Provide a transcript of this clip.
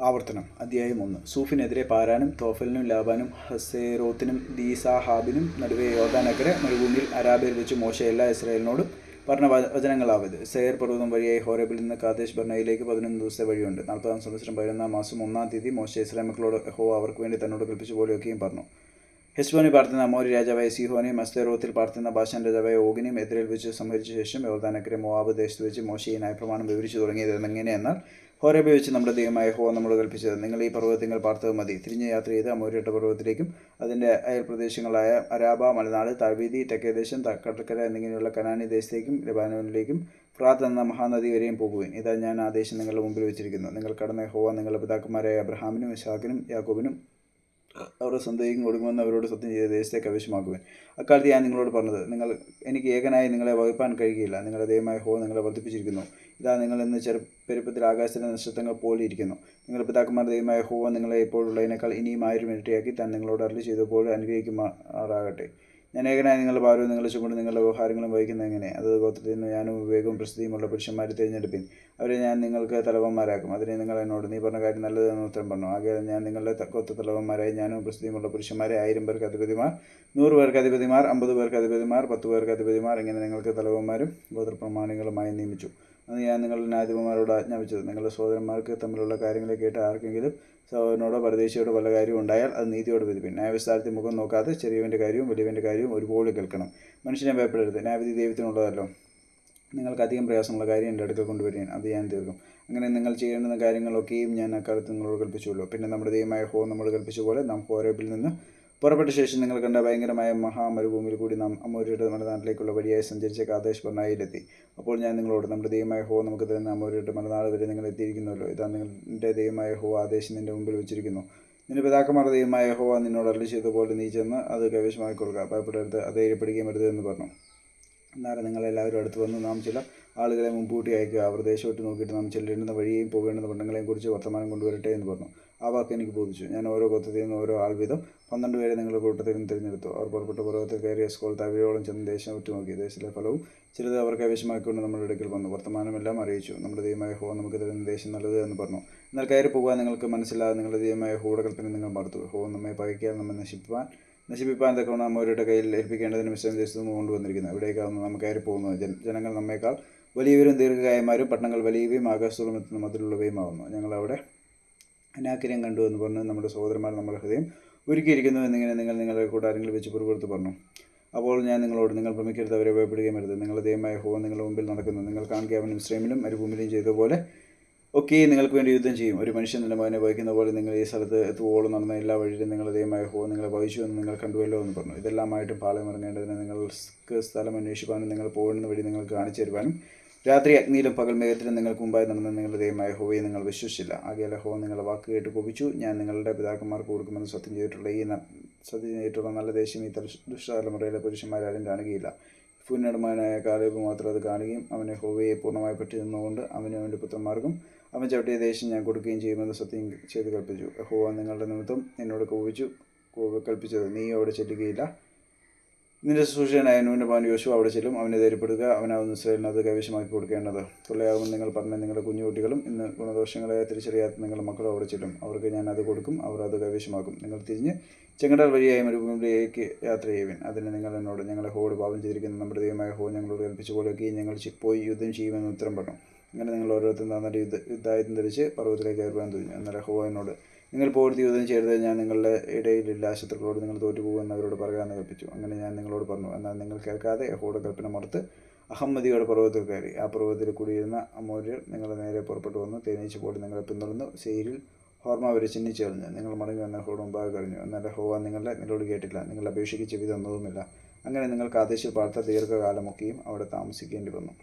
ആവർത്തനം അധ്യായം 1. സൂഫിനെതിരെ പാരാനും തോഫലിനും ലാബാനും ഹസേരോത്തിനും ദീസാഹാബിനും നടുവെ യോർദാനക്കരെ മരുഭൂമിയിൽ അരാബയിൽ വെച്ച് മോശെ എല്ലാ ഇസ്രായേലിനോടും പറഞ്ഞ വചനങ്ങളാവത്. സെയർ പർവ്വതം വഴിയായി ഹോരേബിൽ നിന്ന് കാദേശ് ബർണയിലേക്ക് 11 ദിവസത്തെ വഴിയുണ്ട്. 40-ാം സംവത്സരം 11-ാം മാസം 1-ാം തീയതി മോശെ ഇസ്രായേൽ മക്കളോട് യഹോവ അവർക്ക് വേണ്ടി തന്നോട് കൽപ്പിച്ച പോലെയൊക്കെയും പറഞ്ഞു. ഹെശ്ബോനിൽ പാർത്തുന്ന അമോരി രാജാവായ സീഹോനെയും അസ്തെരോത്തിൽ പാർത്തുന്ന ബാശാൻ രാജാവായ ഓഗിനെയും എതിരേൽ വെച്ച് സംഹരിച്ച ശേഷം യോർദാനക്കരെ മോവാബ് ദേശത്ത് വെച്ച് മോശെ ഈ ന്യായപ്രമാണം വിവരിച്ചു തുടങ്ങിയത് എങ്ങനെയെന്നാൽ, ഹോരേബിൽ വെച്ച് നമ്മുടെ ദൈവമായ യഹോവ നമ്മളോട് കൽപ്പിച്ചത്, നിങ്ങൾ ഈ പർവ്വതത്തിൽ പാർത്തത് മതി. തിരിഞ്ഞ് യാത്ര ചെയ്ത് അമോര്യരുടെ പർവ്വതത്തിലേക്കും അതിൻ്റെ അയൽപ്രദേശങ്ങളായ അരാബ മലനാട്, താഴ്വീതി, തെക്കേദേശം, കടൽക്കര എന്നിങ്ങനെയുള്ള കനാനി ദേശത്തേക്കും ലെബാനോനിലേക്കും ഫ്രാത്ത് എന്ന മഹാനദി വരെയും പോകുവിൻ. ഇതാ ഞാൻ ആ ദേശം നിങ്ങളുടെ മുമ്പിൽ വെച്ചിരിക്കുന്നു. നിങ്ങൾ കടന്ന യഹോവ നിങ്ങളുടെ പിതാക്കന്മാരായ അബ്രഹാമിനും ഇസ്ഹാക്കിനും യാക്കോബിനും അവരുടെ സന്തതിക്കും കൊടുക്കുമെന്ന് അവരോട് സത്യം ചെയ്ത ദേശത്തെ കൈവശമാക്കുവാൻ. അക്കാലത്ത് ഞാൻ നിങ്ങളോട് പറഞ്ഞത്, എനിക്ക് ഏകനായി നിങ്ങളെ വഹിപ്പാൻ കഴിയുകയില്ല. നിങ്ങളുടെ ദൈവമായ യഹോവ നിങ്ങളെ വർദ്ധിപ്പിച്ചിരിക്കുന്നു. ഇതാ നിങ്ങൾ ഇന്ന് പെരുപ്പത്തിൽ ആകാശത്തിലെ നക്ഷത്രങ്ങൾ പോലെ ഇരിക്കുന്നു. നിങ്ങളുടെ പിതാക്കന്മാരുടെ ദൈവമായ യഹോവ നിങ്ങളെ ഇപ്പോഴുള്ളതിനേക്കാൾ ഇനിയും 1000 ഇരട്ടിയാക്കി താൻ നിങ്ങളോട് അരുളി ചെയ്തപ്പോൾ അനുഗ്രഹിക്കുമാറാകട്ടെ. ഞാൻ ഏകനായി നിങ്ങളുടെ ഭാരവും നിങ്ങളെ ചുമട് നിങ്ങളുടെ വ്യവഹാരങ്ങളും വഹിക്കുന്നത് എങ്ങനെ? അത് ഗോത്രത്തിൽ നിന്ന് ഞാനും വിവേകവും പ്രസിദ്ധിയുമുള്ള പുരുഷന്മാരെ തിരഞ്ഞെടുപ്പിൻ. അവരെ ഞാൻ നിങ്ങൾക്ക് തലവന്മാരാക്കും. അതിനെ നിങ്ങൾ എന്നോട്, നീ പറഞ്ഞ കാര്യം നല്ലതെന്ന് ഉത്തരം പറഞ്ഞു. ആകയാൽ ഞാൻ നിങ്ങളുടെ ഗോത്ര തലവന്മാരായി ഞാനും പ്രസിദ്ധിയുമുള്ള പുരുഷന്മാരെ 1000 പേർക്ക് അധിപതിമാർ, 100 പേർക്ക് അധിപതിമാർ, 50 പേർക്ക് അധിപതിമാർ, 10 പേർക്ക് അധിപതിമാർ, ഇങ്ങനെ നിങ്ങൾക്ക് തലവന്മാരും ഗോത്രപ്രമാണികളുമായി നിയമിച്ചു. അന്ന് ഞാൻ നിങ്ങളുടെ ന്യായാധിപന്മാരോട് ആജ്ഞാപിച്ചത്, നിങ്ങളുടെ സഹോദരന്മാർക്ക് തമ്മിലുള്ള കാര്യങ്ങളെ കേട്ട് ആർക്കെങ്കിലും സഹോദരനോടോ പരദേശിയോടോ വല്ല കാര്യവും ഉണ്ടായാൽ അത് നീതിയോട് വിധിപ്പിൻ. ന്യായവിസ്താരത്തിൽ മുഖം നോക്കാതെ ചെറിയവൻ്റെ കാര്യവും വലിയവൻ്റെ കാര്യവും ഒരുപോലെ കേൾക്കണം. മനുഷ്യനെ ഭയപ്പെടരുത്, ന്യായവിധി ദൈവത്തിനുള്ളതല്ലോ. നിങ്ങൾക്ക് അധികം പ്രയാസമുള്ള കാര്യം എൻ്റെ അടുക്കൽ കൊണ്ടുവരികയും അത് ഞാൻ തീർക്കും. അങ്ങനെ നിങ്ങൾ ചെയ്യേണ്ടുന്ന കാര്യങ്ങളൊക്കെയും ഞാൻ അക്കാലത്ത് നിങ്ങളോട് കൽപ്പിച്ചുള്ളൂ. പിന്നെ നമ്മുടെ ദൈവമായ യഹോവ നമ്മോട് കൽപ്പിച്ച പോലെ നാം ഹോരേബിൽ നിന്ന് പുറപ്പെട്ട ശേഷം നിങ്ങൾ കണ്ട ഭയങ്കരമായ മഹാമരുഭൂമിയിൽ കൂടി നാം അമോര്യരുടെ മലനാട്ടിലേക്കുള്ള വഴിയായി സഞ്ചരിച്ച കാദേശ് ബർണയിലെത്തി. അപ്പോൾ ഞാൻ നിങ്ങളോട്, നമ്മുടെ ദൈവമായ യഹോവ നമുക്ക് തരുന്ന അമോര്യരുടെ മലനാട് വരെ നിങ്ങൾ എത്തിയിരിക്കുന്നുവല്ലോ. ഇതാ നിങ്ങളുടെ ദൈവമായ യഹോവ ആ ദേശം നിൻ്റെ മുമ്പിൽ വെച്ചിരിക്കുന്നു. നിന്റെ പിതാക്കന്മാരുടെ ദൈവമായ യഹോവ നിന്നോട് അരുളി ചെയ്തപോലെ നീ ചെന്ന് അത് കൈവശമാക്കി കൊടുക്കുക. ഭയപ്പെടരുത്, അധൈര്യപ്പെടുകയും അരുത് എന്ന് പറഞ്ഞു. അന്നേരം നിങ്ങളെല്ലാവരും അടുത്ത് വന്ന് നാം ചില ആളുകളെ മുൻകൂട്ടി അയക്കുക. അവർ ദേശം വിട്ട് നോക്കിയിട്ട് നാം ചെല്ലേണ്ടുന്ന വഴിയെയും പോകേണ്ടുന്ന പട്ടണങ്ങളെയും കുറിച്ച് വർത്തമാനം കൊണ്ടുവരട്ടെ എന്ന് പറഞ്ഞു. ആ വാക്ക് എനിക്ക് ബോധിച്ചു. ഞാൻ ഓരോ ഗോത്രത്തിൽ നിന്ന് ഓരോ ആൾ വീതം 12 പേരെ നിങ്ങളുടെ കൂട്ടത്തിൽ നിന്ന് തിരഞ്ഞെടുത്തു. അവർ പുറപ്പെട്ട പർവ്വതത്തിൽ കയറി എസ്കോൾ താഴ്വരയോളം ചെന്ന് ദേശം വിട്ടു നോക്കി. ദേശത്തിലെ ഫലവും ചിലത് അവർ കൈവശമാക്കിക്കൊണ്ട് നമ്മുടെ അടുക്കൽ വന്നു. വർത്തമാനമെല്ലാം അറിയിച്ചു. നമ്മുടെ ദൈവമായ യഹോവ നമുക്ക് തരുന്ന ദേശം നല്ലത് എന്ന് പറഞ്ഞു. എന്നാൽ കയറി പോകാൻ നിങ്ങൾക്ക് മനസ്സിലാതെ നിങ്ങളുടെ ദൈവമായ യഹോവയുടെ കൽപ്പന നിങ്ങൾ മറുത്തു. യഹോവ നമ്മെ പകയ്ക്കാൻ നമ്മെ നശിപ്പിപ്പാൻ തക്കവണ്ണം അവരുടെ കയ്യിൽ ഏൽപ്പിക്കേണ്ടതിന് മിശ്രം ദേശത്തു നിന്ന് കൊണ്ടുവന്നിരിക്കുന്നു. ഇവിടേക്കാവുന്നു നാം കയറി പോകുന്നത്. ജനങ്ങൾ നമ്മേക്കാൾ വലിയവരും ദീർഘകായന്മാരും പട്ടണങ്ങൾ വലിയവയും ആകാശത്തോളം എത്തുന്ന മതിലുള്ളവയുമാവുന്നു. ഞങ്ങളവിടെ അനാക്കിര്യം കണ്ടു എന്ന് പറഞ്ഞ് നമ്മുടെ സഹോദരന്മാർ നമ്മുടെ ഹൃദയം ഒരുക്കിയിരിക്കുന്നു എന്നിങ്ങനെ നിങ്ങൾ നിങ്ങളുടെ കൂടാരങ്ങളിൽ വെച്ച് പുറപ്പെടുത്ത് പറഞ്ഞു. അപ്പോൾ ഞാൻ നിങ്ങളോട്, നിങ്ങൾ ഭ്രമിക്കരുത്, അവരെ ഭയപ്പെടുകയും അരുത്. നിങ്ങളുടെ ദൈവമായ യഹോവ നിങ്ങളുടെ മുമ്പിൽ നടക്കുന്നു. നിങ്ങൾ കാണുക അവൻ മിസ്രയീമിലും മരുഭൂമിയിലും ചെയ്തതുപോലെ ഒക്കെ നിങ്ങൾക്ക് വേണ്ടി യുദ്ധം ചെയ്യും. ഒരു മനുഷ്യൻ തന്റെ മകനെ വഹിക്കുന്ന പോലെ നിങ്ങൾ ഈ സ്ഥലത്ത് എത്തുവോളം നടന്ന എല്ലാ വഴിയിലും നിങ്ങളുടെ ദൈവമായ യഹോവ നിങ്ങളെ വഹിച്ചു എന്ന് നിങ്ങൾ കണ്ടുവല്ലോ എന്ന് പറഞ്ഞു. ഇതെല്ലാമായിട്ടും പാളയം ഇറങ്ങേണ്ടതിന് നിങ്ങൾക്ക് സ്ഥലം അന്വേഷിപ്പാനും നിങ്ങൾ പോകുന്ന വഴി നിങ്ങൾക്ക് കാണിച്ചു തരുവാനും രാത്രി അഗ്നിയിലും പകൽ മേഘത്തിലും നിങ്ങൾക്ക് മുമ്പായി നടന്ന നിങ്ങളുടെ ദൈവമായ യഹോവയെ നിങ്ങൾ വിശ്വസിച്ചില്ല. ആകയാൽ യഹോവ നിങ്ങളുടെ വാക്ക് കേട്ട് കോപിച്ചു. ഞാൻ നിങ്ങളുടെ പിതാക്കന്മാർക്ക് കൊടുക്കുമെന്ന് സത്യം ചെയ്തിട്ടുള്ള നല്ല ദേശം ഈ ദുഷ്ടതലമുറയിലെ പുരുഷന്മാരാരും കാണുകയില്ല. യെഫുന്നെയുടെ മകനായ കാലേബ് മാത്രം അത് കാണുകയും അവൻ യഹോവയെ പൂർണ്ണമായി പറ്റി നിന്നുകൊണ്ട് അവനും അവൻ്റെ പുത്രന്മാർക്കും അവൻ ചവിട്ടിയ ദേശം ഞാൻ കൊടുക്കുകയും ചെയ്യുമെന്ന് സത്യം ചെയ്ത് കൽപ്പിച്ചു. യഹോവ നിങ്ങളുടെ നിമിത്തം എന്നോട് കൽപ്പിച്ചത്, നീ അവിടെ ചെല്ലുകയില്ല. നിന്റെ ശുശ്രൂഷകനായ നൂൻ്റെ മകൻ യോശുവ അവിടെ ചെല്ലും. അവനെ ധൈര്യപ്പെടുക, അവനാവുന്ന ഇസ്രായേലിന് അത് കൈവശമാക്കി കൊടുക്കേണ്ടത്. തൊള്ളയാകുമെന്ന് നിങ്ങൾ പറഞ്ഞ നിങ്ങളുടെ കുഞ്ഞുകുട്ടികളും ഇന്ന് ഗുണദോഷങ്ങളെ തിരിച്ചറിയാത്ത നിങ്ങളുടെ മക്കളും അവിടെ ചെല്ലും. അവർക്ക് ഞാൻ അത് കൊടുക്കും, അവർ അത് കൈവശമാക്കും. നിങ്ങൾ തിരിഞ്ഞ് ചെങ്കടൽ വഴിയായി മരുഭൂമിയിലേക്ക് യാത്ര ചെയ്യുവിൻ. അതിന് നിങ്ങൾ എന്നോട്, ഞങ്ങളെ യഹോവയോട് പാപം ചെയ്തിരിക്കുന്ന നമ്മുടെ ദൈവമായ യഹോവ ഞങ്ങളോട് കൽപ്പിച്ച പോലെയൊക്കെ ഞങ്ങൾ പോയി യുദ്ധം ചെയ്യുമെന്ന് ഉത്തരം പറഞ്ഞു. അങ്ങനെ നിങ്ങൾ ഓരോരുത്തരും തന്നൊരു യുദ്ധായുധം ധരിച്ച് പർവ്വതത്തിലേക്ക് കയറുവാൻ തുടങ്ങി. എന്നാൽ യഹോവ എന്നോട്, നിങ്ങൾ പോയിട്ട് യുദ്ധം ചെയ്യരുത്, ഞാൻ നിങ്ങളുടെ ഇടയിലില്ല. ശത്രുക്കളോട് നിങ്ങൾ തോറ്റുപോകുമെന്ന് അവരോട് പറയാമെന്ന് കൽപ്പിച്ചു. അങ്ങനെ ഞാൻ നിങ്ങളോട് പറഞ്ഞു. എന്നാൽ നിങ്ങൾ കേൾക്കാതെ യഹോവയുടെ കൽപ്പന മറുത്ത് അഹമ്മദിയുടെ പർവ്വതത്തിൽ കയറി. ആ പർവ്വതത്തിൽ കൂടിയിരുന്ന അമോര്യർ നിങ്ങളുടെ നേരെ പുറപ്പെട്ടു വന്ന് തേനീച്ച പോലെ നിങ്ങളെ പിന്തുടർന്ന് സെയിരിൽ ഹോർമ വരെ ചിഹ്നിച്ച് കളഞ്ഞു. നിങ്ങൾ മടങ്ങി വന്ന യഹോവയുടെ മുമ്പാകെ കഴിഞ്ഞു. എന്നാൽ യഹോവ നിങ്ങളോട് കേട്ടില്ല, നിങ്ങൾ അപേക്ഷിക്ക് ചെവി തന്നതുമില്ല. അങ്ങനെ നിങ്ങൾ കാദേശിൽ പാർത്ത ദീർഘകാലമൊക്കെയും അവിടെ താമസിക്കേണ്ടി വന്നു.